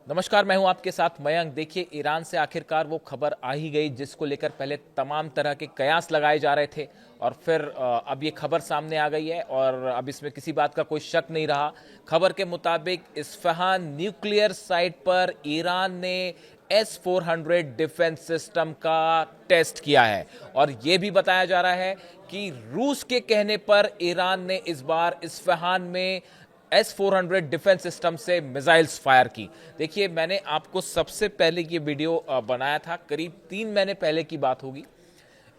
नमस्कार, मैं हूं आपके साथ मयंक। देखिए, ईरान से आखिरकार वो खबर आ ही गई जिसको लेकर पहले तमाम तरह के कयास लगाए जा रहे थे और फिर अब ये खबर सामने आ गई है और अब इसमें किसी बात का कोई शक नहीं रहा। खबर के मुताबिक इस्फहान न्यूक्लियर साइट पर ईरान ने S-400 डिफेंस सिस्टम का टेस्ट किया है और ये भी बताया जा रहा है कि रूस के कहने पर ईरान ने इस बार इस्फहान में S-400 डिफेंस सिस्टम से मिसाइल्स फायर की। देखिए, मैंने आपको सबसे पहले ये वीडियो बनाया था, करीब 3 महीने पहले की बात होगी।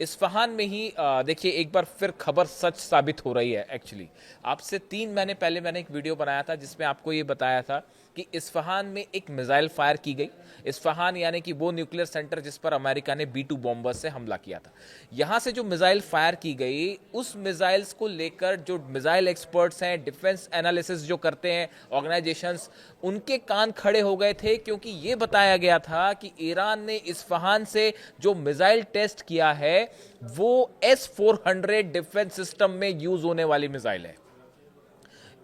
इस्फहान में ही देखिए एक बार फिर खबर सच साबित हो रही है। एक्चुअली आपसे 3 महीने पहले मैंने एक वीडियो बनाया था जिसमें आपको ये बताया था कि इस्फहान में एक मिसाइल फायर की गई। इस्फहान यानी कि वो न्यूक्लियर सेंटर जिस पर अमेरिका ने B-2 बॉम्बर से हमला किया था। यहां से जो मिसाइल फायर की गई, उस मिसाइल्स को लेकर जो मिसाइल एक्सपर्ट्स हैं, डिफेंस एनालिसिस जो करते हैं ऑर्गेनाइजेशंस, उनके कान खड़े हो गए थे क्योंकि ये बताया गया था कि ईरान ने इस्फहान से जो मिसाइल टेस्ट किया है वो S-400 डिफेंस सिस्टम में यूज होने वाली मिसाइल है।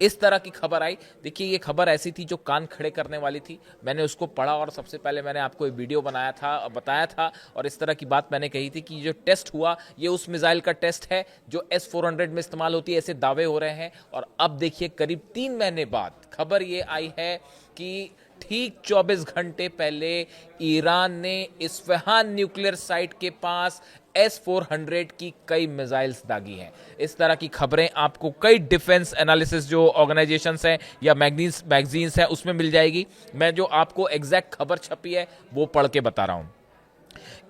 इस तरह की खबर आई। देखिए, ये खबर ऐसी थी जो कान खड़े करने वाली थी। मैंने उसको पढ़ा और सबसे पहले मैंने आपको एक वीडियो बनाया था, बताया था और इस तरह की बात मैंने कही थी कि जो टेस्ट हुआ ये उस मिसाइल का टेस्ट है जो S-400 में इस्तेमाल होती है, ऐसे दावे हो रहे हैं। और अब देखिए, करीब 3 महीने बाद खबर ये आई है कि ठीक 24 घंटे पहले ईरान ने इस्फहान न्यूक्लियर साइट के पास S-400 की कई मिसाइल्स दागी हैं। इस तरह की खबरें आपको कई डिफेंस एनालिसिस जो ऑर्गेनाइजेशंस हैं या मैगजीन्स हैं उसमें मिल जाएगी। मैं जो आपको एग्जैक्ट खबर छपी है वो पढ़ के बता रहा हूं।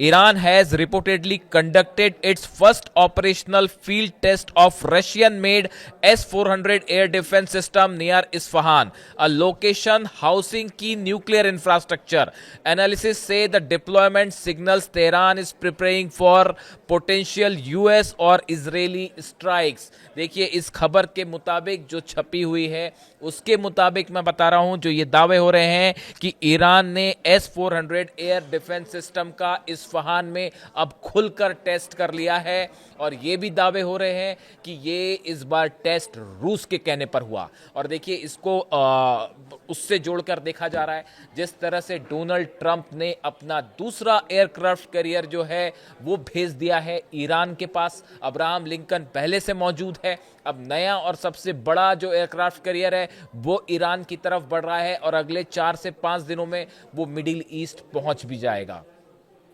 Iran has reportedly conducted its first operational field test of Russian-made S-400 air defense system near Isfahan, a location housing key nuclear infrastructure. Analysis say the deployment signals Tehran is preparing for potential US और Israeli strikes. देखिए, इस खबर के मुताबिक जो छपी हुई है उसके मुताबिक मैं बता रहा हूं, जो ये दावे हो रहे हैं कि ईरान ने S-400 एयर डिफेंस सिस्टम का इस्फहान में अब खुलकर टेस्ट कर लिया है और ये भी दावे हो रहे हैं कि ये इस बार टेस्ट रूस के कहने पर हुआ। और देखिए, इसको उससे जोड़कर देखा जा रहा है जिस तरह से डोनाल्ड ट्रंप ने अपना दूसरा एयरक्राफ्ट कैरियर जो है वो भेज दिया है ईरान के पास। अब्राहम लिंकन पहले से मौजूद है, अब नया और सबसे बड़ा जो एयरक्राफ्ट कैरियर है वो ईरान की तरफ बढ़ रहा है और अगले 4 से 5 दिनों में वो मिडिल ईस्ट पहुंच भी जाएगा।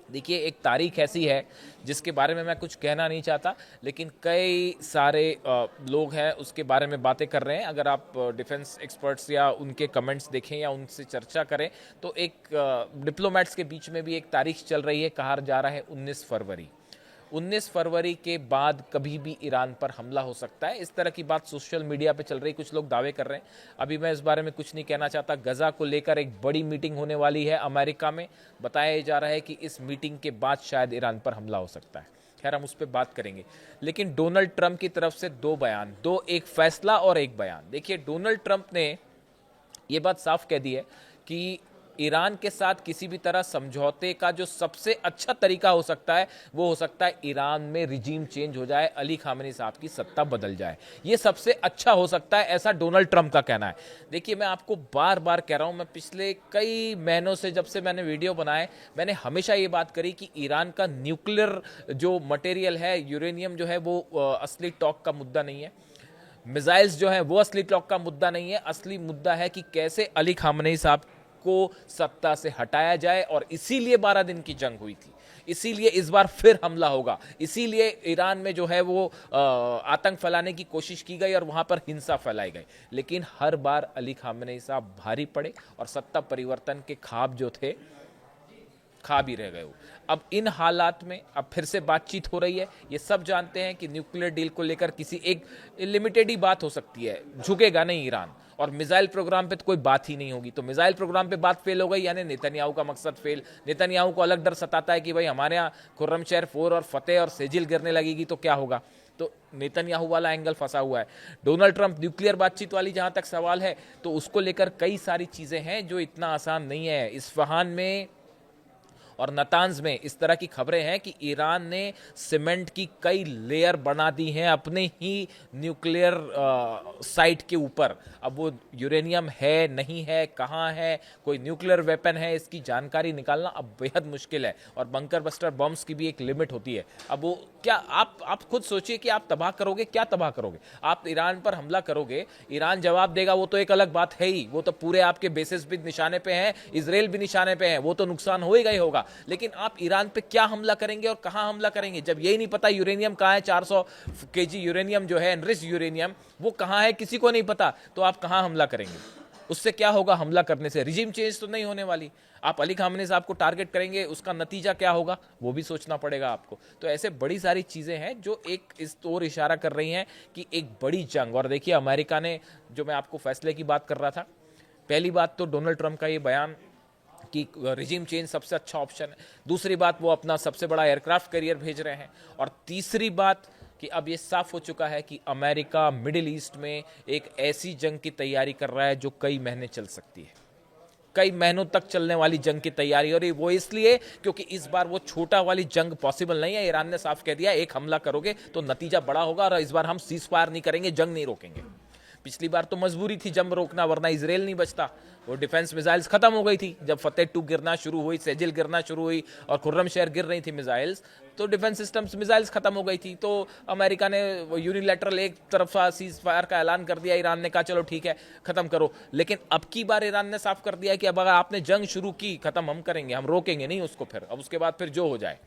देखिए, एक तारीख ऐसी है जिसके बारे में मैं कुछ कहना नहीं चाहता, लेकिन कई सारे लोग हैं उसके बारे में बातें कर रहे हैं। अगर आप डिफेंस एक्सपर्ट्स या उनके कमेंट्स देखें या उनसे चर्चा करें तो एक डिप्लोमेट्स के बीच में भी एक तारीख चल रही है, कहा जा रहा है 19 फरवरी। 19 फरवरी के बाद कभी भी ईरान पर हमला हो सकता है, इस तरह की बात सोशल मीडिया पे चल रही, कुछ लोग दावे कर रहे हैं। अभी मैं इस बारे में कुछ नहीं कहना चाहता। गजा को लेकर एक बड़ी मीटिंग होने वाली है अमेरिका में। बताया जा रहा है कि इस मीटिंग के बाद शायद ईरान पर हमला हो सकता है। खैर, हम उस पर बात करेंगे। लेकिन डोनाल्ड ट्रंप की तरफ से दो बयान, दो, एक फैसला और एक बयान। देखिए, डोनाल्ड ट्रंप ने यह बात साफ कह दी है कि ईरान के साथ किसी भी तरह समझौते का जो सबसे अच्छा तरीका हो सकता है वो हो सकता है ईरान में रिजीम चेंज हो जाए, अली खामेनी साहब की सत्ता बदल जाए। ये सबसे अच्छा हो सकता है, ऐसा डोनाल्ड ट्रंप का कहना है। देखिए, मैं आपको बार बार कह रहा हूं, मैं पिछले कई महीनों से जब से मैंने वीडियो बनाए, मैंने हमेशा ये बात करी कि ईरान का न्यूक्लियर जो मटेरियल है, यूरेनियम जो है, वो असली टॉक का मुद्दा नहीं है। मिसाइल्स जो है वो असली टॉक का मुद्दा नहीं है। असली मुद्दा है कि कैसे अली खामेनी साहब को सत्ता से हटाया जाए और इसीलिए 12 दिन की जंग हुई थी, इसीलिए इस बार फिर हमला होगा, इसीलिए ईरान में जो है वो आतंक फैलाने की कोशिश की गई और वहां पर हिंसा फैलाई गई। लेकिन हर बार अली खामेनी साहब भारी पड़े और सत्ता परिवर्तन के ख्वाब जो थे खा भी रह गए हो। अब इन हालात में अब फिर से बातचीत हो रही है। ये सब जानते हैं कि न्यूक्लियर डील को लेकर किसी एक लिमिटेड ही बात हो सकती है, झुकेगा नहीं ईरान। और मिसाइल प्रोग्राम पे तो कोई बात ही नहीं होगी। तो मिसाइल प्रोग्राम पे बात फेल हो गई यानी नेतन्याहू का मकसद फेल। नेतन्याहू को अलग डर सताता है कि भाई हमारे यहाँ खुर्रमशहर 4 और फतेह और सेजिल गिरने लगेगी तो क्या होगा। तो नेतन्याहू वाला एंगल फंसा हुआ है। डोनाल्ड ट्रंप न्यूक्लियर बातचीत वाली जहां तक सवाल है तो उसको लेकर कई सारी चीजें हैं जो इतना आसान नहीं है। इस्फहान में और नातांज में इस तरह की खबरें हैं कि ईरान ने सीमेंट की कई लेयर बना दी हैं अपने ही न्यूक्लियर साइट के ऊपर। अब वो यूरेनियम है नहीं है, कहाँ है, कोई न्यूक्लियर वेपन है, इसकी जानकारी निकालना अब बेहद मुश्किल है। और बंकर बस्टर बम्स की भी एक लिमिट होती है। अब वो क्या, आप खुद सोचिए कि आप तबाह करोगे, क्या तबाह करोगे? आप ईरान पर हमला करोगे, ईरान जवाब देगा, वो तो एक अलग बात है ही, वो तो पूरे आपके बेसिस भी निशाने पे हैं, इजराइल भी निशाने पे है, वो तो नुकसान होएगा ही होगा। लेकिन आप ईरान पे क्या हमला करेंगे और कहां हमला करेंगे जब यही नहीं पता यूरेनियम कहां है? 400 केजी यूरेनियम जो है, एनरिच यूरेनियम, वो कहां है किसी को नहीं पता। तो आप कहां हमला करेंगे? उससे क्या होगा हमला करने से? रिजीम चेंज तो नहीं होने वाली। आप अली खामने साहब को टारगेट करेंगे, उसका नतीजा क्या होगा वो भी सोचना पड़ेगा आपको। तो ऐसे बड़ी सारी चीजें हैं जो एक इस ओर इशारा कर रही हैं कि एक बड़ी जंग। और देखिए अमेरिका ने, जो मैं आपको फैसले की बात कर रहा था, पहली बात तो डोनाल्ड ट्रंप का ये बयान कि रिजीम चेंज सबसे अच्छा ऑप्शन है। दूसरी बात, वो अपना सबसे बड़ा एयरक्राफ्ट कैरियर भेज रहे हैं। और तीसरी बात कि अब ये साफ हो चुका है कि अमेरिका मिडिल ईस्ट में एक ऐसी जंग की तैयारी कर रहा है जो कई महीने चल सकती है, कई महीनों तक चलने वाली जंग की तैयारी। और वो इसलिए क्योंकि इस बार वो छोटा वाली जंग पॉसिबल नहीं है। ईरान ने साफ कह दिया, एक हमला करोगे तो नतीजा बड़ा होगा, और इस बार हम सीज फायर नहीं करेंगे, जंग नहीं रोकेंगे। पिछली बार तो मजबूरी थी जंग रोकना, वरना इजराइल नहीं बचता। वो डिफेंस मिसाइल्स खत्म हो गई थी जब फतेह 2 गिरना शुरू हुई, सेजिल गिरना शुरू हुई और खुर्रम शहर गिर रही थी मिसाइल्स, तो डिफेंस सिस्टम्स मिसाइल्स खत्म हो गई थी। तो अमेरिका ने यूनिलैटरल एक तरफा सीज फायर का ऐलान कर दिया, ईरान ने कहा चलो ठीक है खत्म करो। लेकिन अब की बार ईरान ने साफ कर दिया कि अब अगर आपने जंग शुरू की, खत्म हम करेंगे, हम रोकेंगे नहीं उसको, फिर अब उसके बाद फिर जो हो जाए।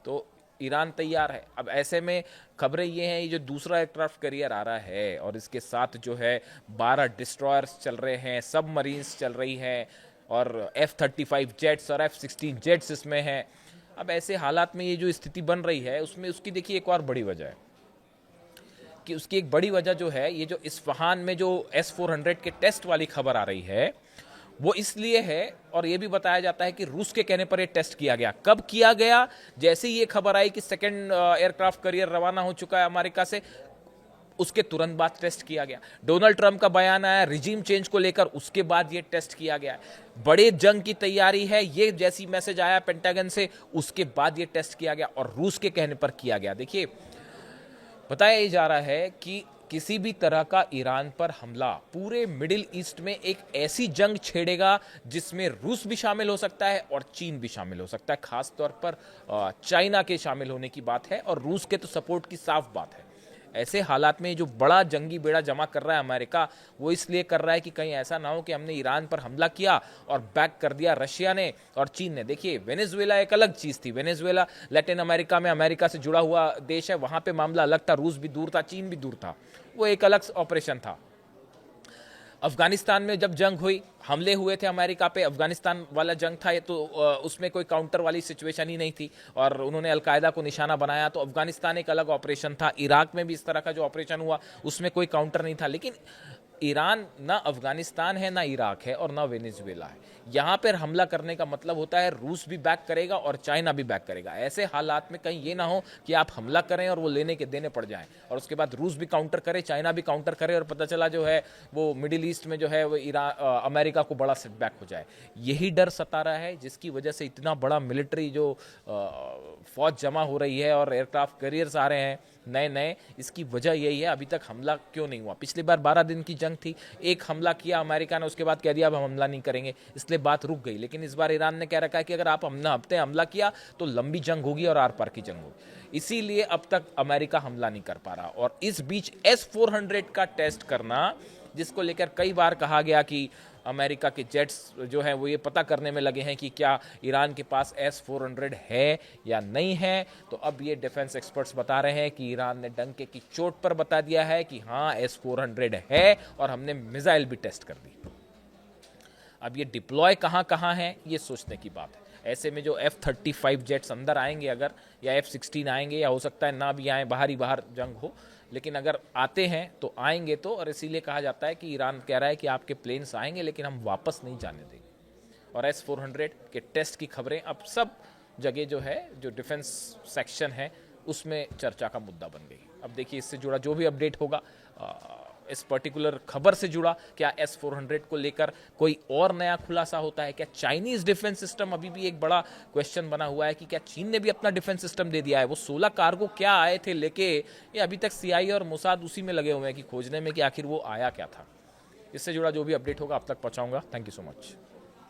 तो ईरान तैयार है। अब ऐसे में खबरें ये हैं, ये जो दूसरा एयरक्राफ्ट कैरियर आ रहा है और इसके साथ जो है 12 डिस्ट्रॉयर्स चल रहे हैं, सब मरीन्स चल रही हैं, और F-35 जेट्स और F-16 जेट्स इसमें हैं। अब ऐसे हालात में ये जो स्थिति बन रही है, उसमें उसकी देखिए एक और बड़ी वजह है कि उसकी एक बड़ी वजह जो है, ये जो इस्फहान में जो S-400 के टेस्ट वाली खबर आ रही है, वो इसलिए है, और ये भी बताया जाता है कि रूस के कहने पर ये टेस्ट किया गया। कब किया गया? जैसे ही ये खबर आई कि सेकंड एयरक्राफ्ट कैरियर रवाना हो चुका है अमेरिका से, उसके तुरंत बाद टेस्ट किया गया। डोनाल्ड ट्रंप का बयान आया रिजीम चेंज को लेकर, उसके बाद ये टेस्ट किया गया। बड़े जंग की तैयारी है, ये जैसी मैसेज आया पेंटागन से, उसके बाद ये टेस्ट किया गया और रूस के कहने पर किया गया। देखिए बताया जा रहा है कि किसी भी तरह का ईरान पर हमला पूरे मिडिल ईस्ट में एक ऐसी जंग छेड़ेगा जिसमें रूस भी शामिल हो सकता है और चीन भी शामिल हो सकता है। खास तौर पर चाइना के शामिल होने की बात है, और रूस के तो सपोर्ट की साफ बात है। ऐसे हालात में जो बड़ा जंगी बेड़ा जमा कर रहा है अमेरिका, वो इसलिए कर रहा है कि कहीं ऐसा ना हो कि हमने ईरान पर हमला किया और बैक कर दिया रशिया ने और चीन ने। देखिए वेनेजुएला एक अलग चीज थी, वेनेजुएला लैटिन अमेरिका में अमेरिका से जुड़ा हुआ देश है, वहां पे मामला अलग था, रूस भी दूर था, चीन भी दूर था, वो एक अलग ऑपरेशन था। अफगानिस्तान में जब जंग हुई, हमले हुए थे अमेरिका पे, अफगानिस्तान वाला जंग था, तो उसमें कोई काउंटर वाली सिचुएशन ही नहीं थी और उन्होंने अलकायदा को निशाना बनाया, तो अफगानिस्तान एक अलग ऑपरेशन था। इराक में भी इस तरह का जो ऑपरेशन हुआ उसमें कोई काउंटर नहीं था। लेकिन ईरान ना अफगानिस्तान है, ना इराक है और ना वेनेजुएला है। यहाँ पर हमला करने का मतलब होता है रूस भी बैक करेगा और चाइना भी बैक करेगा। ऐसे हालात में कहीं ये ना हो कि आप हमला करें और वो लेने के देने पड़ जाएं, और उसके बाद रूस भी काउंटर करे, चाइना भी काउंटर करे, और पता चला जो है वो मिडिल ईस्ट में जो है वो अमेरिका को बड़ा सेटबैक हो जाए। यही डर सता रहा है, जिसकी वजह से इतना बड़ा मिलिट्री जो फौज जमा हो रही है और एयरक्राफ्ट कैरियर्स आ रहे हैं नए नए। इसकी वजह यही है, अभी तक हमला क्यों नहीं हुआ। पिछली बार 12 दिन की जंग थी, एक हमला किया अमेरिका ने, उसके बाद कह दिया अब हम हमला नहीं करेंगे, इसलिए बात रुक गई। लेकिन इस बार ईरान ने कह रखा है कि अगर आप हफ्ते हमला किया तो लंबी जंग होगी और आर पार की जंग होगी। इसीलिए अब तक अमेरिका हमला नहीं कर पा रहा। और इस बीच S-400 का टेस्ट करना, जिसको लेकर कई बार कहा गया कि अमेरिका के जेट्स जो हैं वो ये पता करने में लगे हैं कि क्या ईरान के पास S-400 है या नहीं है, तो अब ये डिफेंस एक्सपर्ट्स बता रहे हैं कि ईरान ने डंके की चोट पर बता दिया है कि हाँ S-400 है और हमने मिसाइल भी टेस्ट कर दी। अब ये डिप्लॉय कहाँ कहाँ है ये सोचने की बात है। ऐसे में जो F-35 जेट्स अंदर आएंगे अगर, या F-16 आएंगे, या हो सकता है ना भी आए, बाहर ही बाहर जंग हो, लेकिन अगर आते हैं तो आएंगे तो, और इसीलिए कहा जाता है कि ईरान कह रहा है कि आपके प्लेन्स आएंगे लेकिन हम वापस नहीं जाने देंगे। और S-400 के टेस्ट की खबरें अब सब जगह जो है, जो डिफेंस सेक्शन है उसमें चर्चा का मुद्दा बन गई। अब देखिए इससे जुड़ा जो भी अपडेट होगा इस पर्टिकुलर खबर से जुड़ा? क्या S-400 को लेकर कोई और नया खुलासा होता है? क्या चाइनीज डिफेंस सिस्टम, अभी भी एक बड़ा क्वेश्चन बना हुआ है कि क्या चीन ने भी अपना डिफेंस सिस्टम दे दिया है? वो 16 कार्गो क्या आए थे लेके, ये अभी तक CIA और मोसाद उसी में लगे हुए हैं कि खोजने में कि आखिर वो आया क्या था। इससे जुड़ा जो भी अपडेट होगा आप तक पहुंचाऊंगा। Thank you so much.